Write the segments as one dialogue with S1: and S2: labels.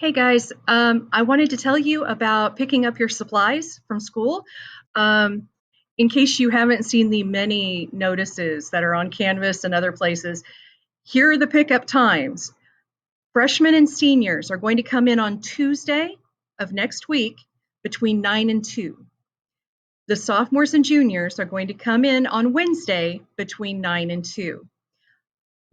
S1: Hey guys, I wanted to tell you about picking up your supplies from school. Um, in case you haven't seen the many notices that are on Canvas and other places, here are the pickup times. Freshmen and seniors are going to come in on Tuesday of next week between 9 and 2. The sophomores and juniors are going to come in on Wednesday between 9 and 2.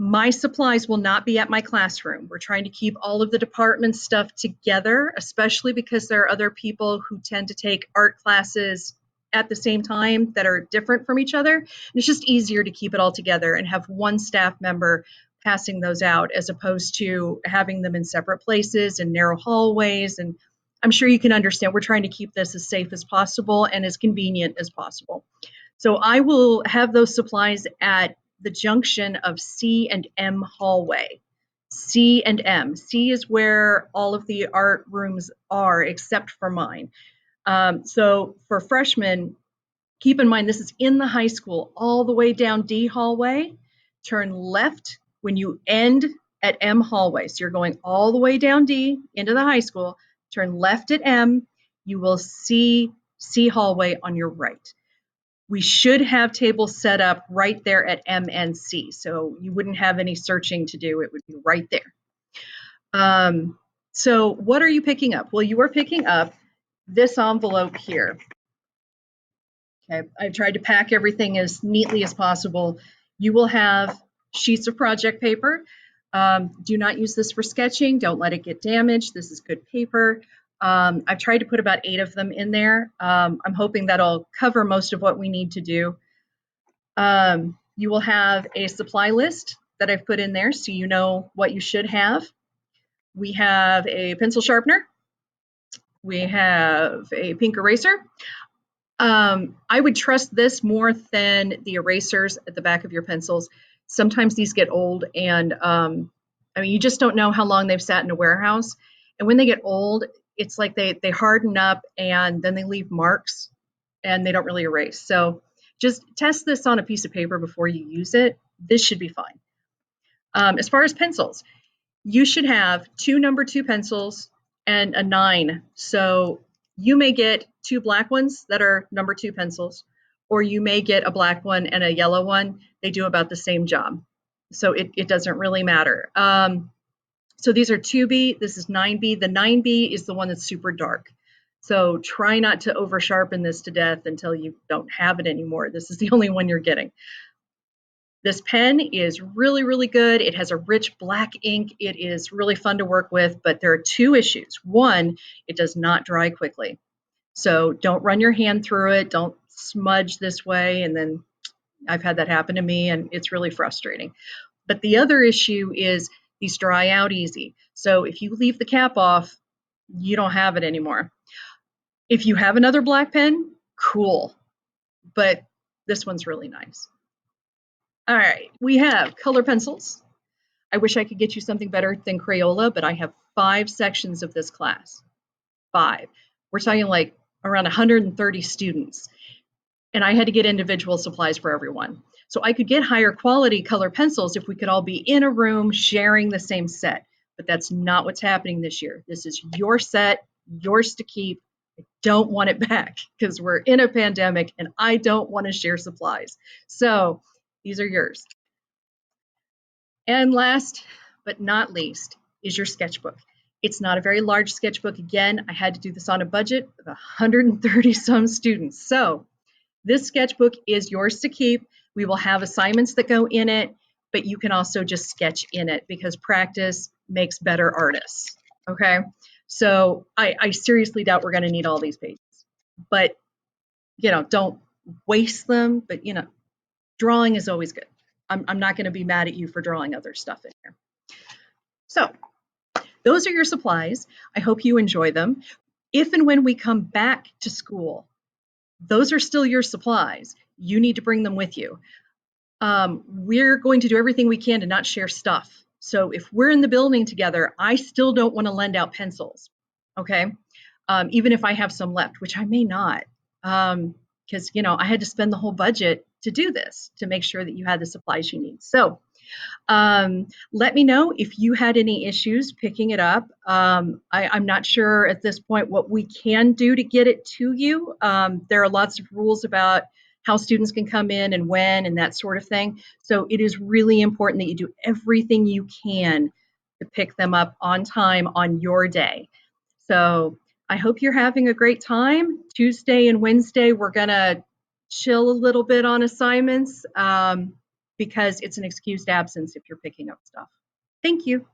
S1: My supplies will not be at my classroom. We're trying to keep all of the department stuff together, especially because there are other people who tend to take art classes at the same time that are different from each other. And it's just easier to keep it all together and have one staff member passing those out as opposed to having them in separate places and narrow hallways. And I'm sure you can understand we're trying to keep this as safe as possible and as convenient as possible. So I will have those supplies at the junction of C and M hallway. C and M. C is where all of the art rooms are, except for mine. So for freshmen, keep in mind this is in the high school, all the way down D hallway. Turn left when you end at M hallway. So you're going all the way down D into the high school. Turn left at M. You will see C hallway on your right. We should have tables set up right there at M and C, so you wouldn't have any searching to do. It would be right there. So what are you picking up? Well, you are picking up this envelope here. Okay, I've tried to pack everything as neatly as possible. You will have sheets of project paper. Do not use this for sketching. Don't let it get damaged. This is good paper. I've tried to put about 8 of them in there. I'm hoping that'll cover most of what we need to do. You will have a supply list that I've put in there so you know what you should have. We have a pencil sharpener. We have a pink eraser. I would trust this more than the erasers at the back of your pencils. Sometimes these get old and you just don't know how long they've sat in a warehouse. And when they get old, it's like they harden up and then they leave marks and they don't really erase. So just test this on a piece of paper before you use it. This should be fine. As far as pencils, you should have 2 number 2 pencils and a 9. So you may get 2 black ones that are number 2 pencils, or you may get a black one and a yellow one. They do about the same job. So it doesn't really matter. So these are 2B, this is 9B. The 9B is the one that's super dark. So try not to over sharpen this to death until you don't have it anymore. This is the only one you're getting. This pen is really, really good. It has a rich black ink. It is really fun to work with, but there are 2 issues. One, it does not dry quickly. So don't run your hand through it. Don't smudge this way. And then I've had that happen to me and it's really frustrating. But the other issue is these dry out easy. So if you leave the cap off, you don't have it anymore. If you have another black pen, cool. But this one's really nice. All right, we have color pencils. I wish I could get you something better than Crayola, but I have 5 sections of this class. 5. We're talking like around 130 students. And I had to get individual supplies for everyone. So I could get higher quality color pencils if we could all be in a room sharing the same set. But that's not what's happening this year. This is your set, yours to keep. I don't want it back because we're in a pandemic and I don't want to share supplies. So these are yours. And last but not least is your sketchbook. It's not a very large sketchbook. Again, I had to do this on a budget of 130 some students. So this sketchbook is yours to keep. We will have assignments that go in it, but you can also just sketch in it because practice makes better artists. Okay. So I seriously doubt we're going to need all these pages, but don't waste them. But drawing is always good. I'm not going to be mad at you for drawing other stuff in here. So those are your supplies. I hope you enjoy them. If and when we come back to school, those are still your supplies. You need to bring them with you. We're going to do everything we can to not share stuff. So if we're in the building together, I still don't want to lend out pencils, okay? Even if I have some left, which I may not, because I had to spend the whole budget to do this, to make sure that you had the supplies you need. So Let me know if you had any issues picking it up. I'm not sure at this point what we can do to get it to you. There are lots of rules about how students can come in and when and that sort of thing. So it is really important that you do everything you can to pick them up on time on your day. So I hope you're having a great time. Tuesday and Wednesday, we're going to chill a little bit on assignments because it's an excused absence if you're picking up stuff. Thank you.